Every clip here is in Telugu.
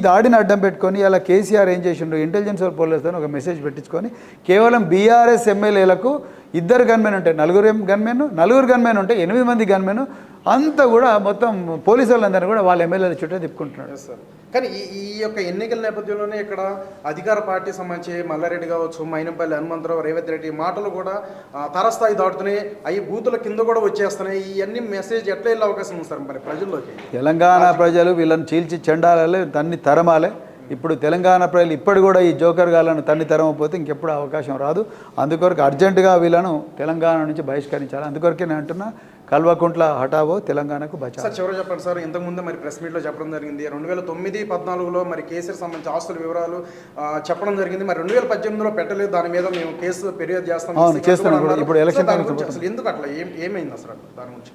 దాడిని అడ్డం పెట్టుకొని ఇలా కేసీఆర్ ఏం చేసిండ్రు, ఇంటెలిజెన్స్ పోలీసుతో ఒక మెసేజ్ పెట్టించుకొని కేవలం బీఆర్ఎస్ ఎమ్మెల్యేలకు 2 గన్మెన్ ఉంటాయి, 4 గన్మెన్ ఉంటే 8 మంది గన్మెన్ అంతా కూడా మొత్తం పోలీసు వాళ్ళందరూ కూడా వాళ్ళ ఎమ్మెల్యేల చుట్టూ తిప్పుకుంటున్నాడు. కానీ ఈ యొక్క ఎన్నికల నేపథ్యంలోనే ఇక్కడ అధికార పార్టీ సంబంధించి మల్లారెడ్డి కావచ్చు, మైనంపల్లి హనుమంతరావు, రేవంత్ రెడ్డి మాటలు కూడా తారస్థాయి దాటుతున్నాయి, అవి బూతుల కింద కూడా వచ్చేస్తున్నాయి. ఇవన్నీ మెసేజ్ ఎట్లా వెళ్ళే అవకాశం ఉంది సార్ మరి ప్రజల్లోకి? తెలంగాణ ప్రజలు వీళ్ళని చీల్చి చెండాలే, తన్ని తరమాలే. ఇప్పుడు తెలంగాణ ప్రజలు ఇప్పటి కూడా ఈ జోకర్ గాలను తన్ని తరమపోతే ఇంకెప్పుడు అవకాశం రాదు. అందుకొరకు అర్జెంటుగా వీళ్ళను తెలంగాణ నుంచి బహిష్కరించాలి. అందుకొరకే నేను అంటున్నా, కల్వకుంట్ల హఠావో, తెలంగాణకు బచావో. సార్ చివరి చెప్పండి సార్, ఇంతకుముందు మరి ప్రెస్ మీట్లో చెప్పడం జరిగింది 2009-14లో మరి కేసీఆర్ సంబంధించి ఆస్తుల వివరాలు చెప్పడం జరిగింది. మరి 2018లో పెట్టలేదు, దాని మీద మేము కేసు ఫిర్యాదు చేస్తాం. ఇప్పుడు ఎలక్షన్ అసలు ఎందుకు అట్లా ఏమైంది అసలు దాని గురించి?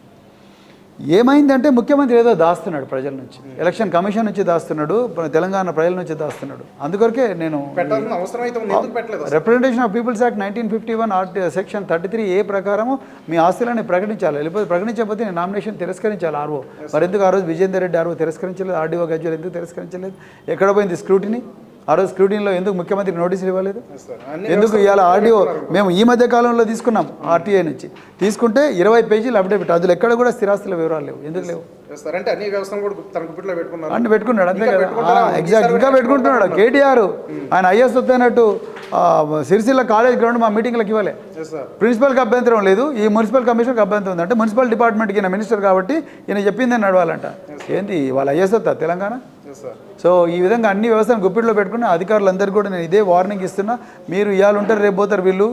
ఏమైందంటే ముఖ్యమంత్రి ఏదో దాస్తున్నాడు ప్రజల నుంచి, ఎలక్షన్ కమిషన్ నుంచి దాస్తున్నాడు, తెలంగాణ ప్రజల నుంచి దాస్తున్నాడు. అందుకొరకే నేను representation of people's act 1951 section 33A ప్రకారము మీ ఆస్తులని ప్రకటించాలి. లేకపోతే ప్రకటించకపోతే నేను నామినేషన్ తిరస్కరించాలి ఆర్ఓ. మరి ఎందుకు ఆ రోజు విజేందర్ రెడ్డి ఆర్ఓ తిరస్కరించలేదు, ఆర్డీఓ గజ్వల్ ఎందుకు తిరస్కరించలేదు? ఎక్కడ పోయింది స్క్రూటినీ? ఆ రోజు స్క్రూటినీలో ఎందుకు ముఖ్యమంత్రికి నోటీసులు ఇవ్వలేదు? ఎందుకు ఇవాళ ఆర్డీఓ మేము ఈ మధ్య కాలంలో తీసుకున్నాం ఆర్టీఐ నుంచి, తీసుకుంటే 20 పేజీలు అప్డేట్, అందులో ఎక్కడ కూడా స్థిరాస్తుల వివరాలు లేవు. ఎందుకు లేవు అంటే పెట్టుకున్నాడు, అంతే కదా. ఎగ్జాక్ట్, ఇంకా పెట్టుకుంటున్నాడు. కేటీఆర్ ఆయన ఐఎస్ వద్దన్నట్టు సిరిసిల్ల కాలేజ్ గ్రౌండ్ మా మీటింగ్లకు ఇవ్వలే. ప్రిన్సిపల్కి అభ్యంతరం లేదు, ఈ మున్సిపల్ కమిషనర్కి అభ్యంతరం ఉంది. అంటే మున్సిపల్ డిపార్ట్మెంట్కి ఈయన మినిస్టర్ కాబట్టి ఈయన చెప్పిందని నడవాలంట. ఏంది వాళ్ళ ఐఎస్ వద్దా తెలంగాణ? సో ఈ విధంగా అన్ని వ్యవస్థను గుప్పిట్లో పెట్టుకుని అధికారులందరికీ కూడా నేను ఇదే వార్నింగ్ ఇస్తున్నా. మీరు ఇవాళ ఉంటారు, రేపు పోతారు వీళ్ళు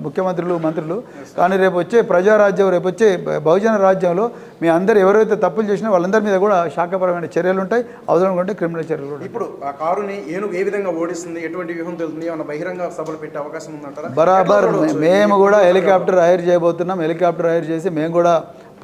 ముఖ్యమంత్రులు, మంత్రులు. కానీ రేపు వచ్చే ప్రజారాజ్యం, రేపు వచ్చే బహుజన రాజ్యంలో మీ అందరు ఎవరైతే తప్పులు చేసినా వాళ్ళందరి మీద కూడా శాఖపరమైన చర్యలు ఉంటాయి, అవసరం ఉంటే క్రిమినల్ చర్యలు ఉంటాయి. ఇప్పుడు ఆ కారుని ఏనుగు ఏ విధంగా ఓడిస్తుంది, ఎటువంటి వ్యూహం తెలుస్తుంది, ఏమన్నా బహిరంగ సభలు పెట్టే అవకాశం ఉందంటారా? బరాబర్ మేము కూడా హెలికాప్టర్ హైర్ చేయబోతున్నాం. హెలికాప్టర్ హైర్ చేసి మేము కూడా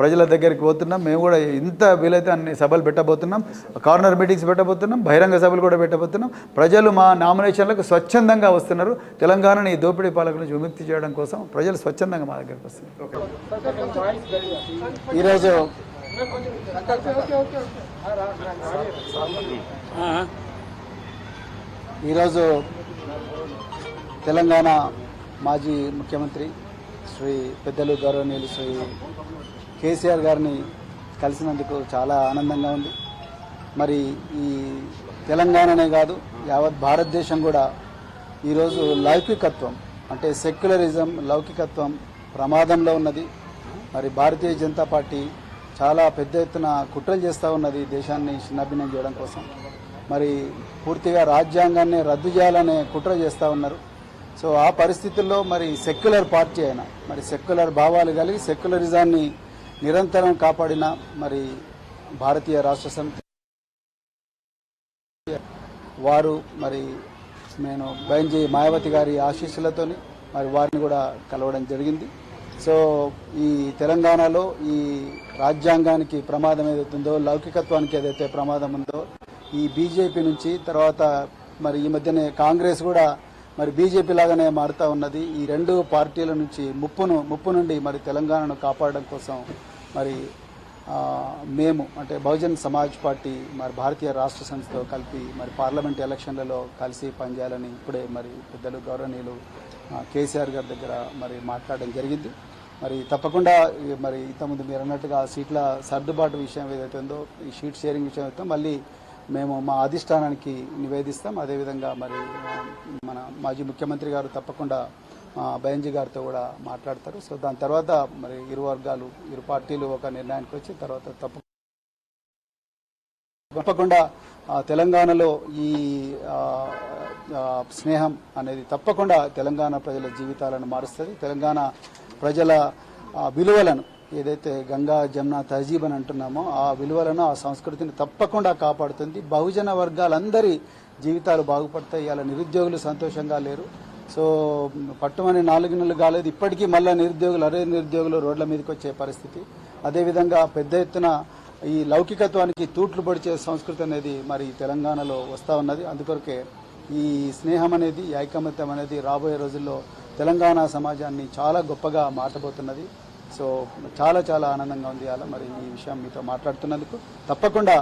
ప్రజల దగ్గరికి పోతున్నాం. మేము కూడా ఇంత వీలైతే అన్ని సభలు పెట్టబోతున్నాం, కార్నర్ మీటింగ్స్ పెట్టబోతున్నాం, బహిరంగ సభలు కూడా పెట్టబోతున్నాం. ప్రజలు మా నామినేషన్లకు స్వచ్ఛందంగా వస్తున్నారు. తెలంగాణని ఈ దోపిడీ పాలకుల నుంచి విముక్తి చేయడం కోసం ప్రజలు స్వచ్ఛందంగా మా దగ్గరికి వస్తున్నారు. ఈరోజు తెలంగాణ మాజీ ముఖ్యమంత్రి శ్రీ పెద్దలు గౌరవనీయులు శ్రీ కేసీఆర్ గారిని కలిసినందుకు చాలా ఆనందంగా ఉంది. మరి ఈ తెలంగాణనే కాదు, యావత్ భారతదేశం కూడా ఈరోజు లౌకికత్వం అంటే సెక్యులరిజం, లౌకికత్వం ప్రమాదంలో ఉన్నది. మరి భారతీయ జనతా పార్టీ చాలా పెద్ద ఎత్తున కుట్రలు చేస్తూ ఉన్నది దేశాన్ని చిన్నాభిన్నం చేయడం కోసం. మరి పూర్తిగా రాజ్యాంగాన్ని రద్దు చేయాలనే కుట్ర చేస్తూ ఉన్నారు. సో ఆ పరిస్థితుల్లో మరి సెక్యులర్ పార్టీ అయినా, మరి సెక్యులర్ భావాలు కలిగి సెక్యులరిజాన్ని నిరంతరం కాపాడిన మరి భారతీయ రాష్ట్ర సమితి వారు మరి నేను బైంజీ మాయావతి గారి ఆశీస్సులతోని మరి వారిని కూడా కలవడం జరిగింది. సో ఈ తెలంగాణలో ఈ రాజ్యాంగానికి ప్రమాదం ఏదైతుందో, లౌకికత్వానికి ఏదైతే ప్రమాదం ఉందో, ఈ బీజేపీ నుంచి తర్వాత మరి ఈ మధ్యనే కాంగ్రెస్ కూడా మరి బీజేపీ లాగానే మారుతూ ఉన్నది. ఈ రెండు పార్టీల నుంచి ముప్పు నుండి మరి తెలంగాణను కాపాడడం కోసం మరి మేము అంటే బహుజన్ సమాజ్ పార్టీ మరి భారతీయ రాష్ట్ర సమితితో కలిపి మరి పార్లమెంట్ ఎలక్షన్లలో కలిసి పనిచేయాలని ఇప్పుడే మరి పెద్దలు గౌరవనీయులు కేసీఆర్ గారి దగ్గర మరి మాట్లాడడం జరిగింది. మరి తప్పకుండా మరి ఇంతకుముందు మీరు అన్నట్టుగా సీట్ల సర్దుబాటు విషయం ఏదైతే ఉందో, ఈ షీట్ షేరింగ్ విషయం అయితే మళ్ళీ మేము మా అధిష్టానానికి నివేదిస్తాం. అదేవిధంగా మరి మన మాజీ ముఖ్యమంత్రి గారు తప్పకుండా బైంజీ గారితో కూడా మాట్లాడతారు. సో దాని తర్వాత మరి ఇరు వర్గాలు, ఇరు పార్టీలు ఒక నిర్ణయానికి వచ్చి తర్వాత తప్పకుండా తెలంగాణలో ఈ స్నేహం అనేది తప్పకుండా తెలంగాణ ప్రజల జీవితాలను మారుస్తుంది. తెలంగాణ ప్రజల విలువలను ఏదైతే గంగా జమున తహజీబ్ అని అంటున్నామో ఆ విలువలను, ఆ సంస్కృతిని తప్పకుండా కాపాడుతుంది. బహుజన వర్గాలందరి జీవితాలు బాగుపడతాయి. ఇలా నిరుద్యోగులు సంతోషంగా లేరు. సో పట్టుమని 4 నెలలు కాలేదు, ఇప్పటికీ మళ్ళీ నిరుద్యోగులు రోడ్ల మీదకి వచ్చే పరిస్థితి. అదేవిధంగా పెద్ద ఎత్తున ఈ లౌకికత్వానికి తూట్లు పొడిచే సంస్కృతి అనేది మరి తెలంగాణలో వస్తూ ఉన్నది. అందుకొరకే ఈ స్నేహం అనేది, ఈ ఐకమత్యం అనేది రాబోయే రోజుల్లో తెలంగాణ సమాజాన్ని చాలా గొప్పగా మార్చబోతున్నది. సో చాలా చాలా ఆనందంగా ఉంది అలా మరి ఈ విషయం మీతో మాట్లాడుతున్నందుకు. తప్పకుండా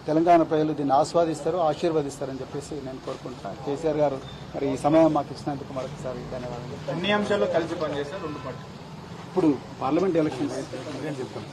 తెలంగాణ ప్రజలు దీన్ని ఆస్వాదిస్తారు, ఆశీర్వదిస్తారని చెప్పేసి నేను కోరుకుంటున్నాను. కేసీఆర్ గారు మరి ఈ సమయం మాకు ఇచ్చినందుకు మరొకసారి ధన్యవాదాలు. అన్ని అంశాల్లో కలిసి పనిచేస్తారు రెండు పార్టీలు. ఇప్పుడు పార్లమెంట్ ఎలక్షన్స్ చెప్తాం.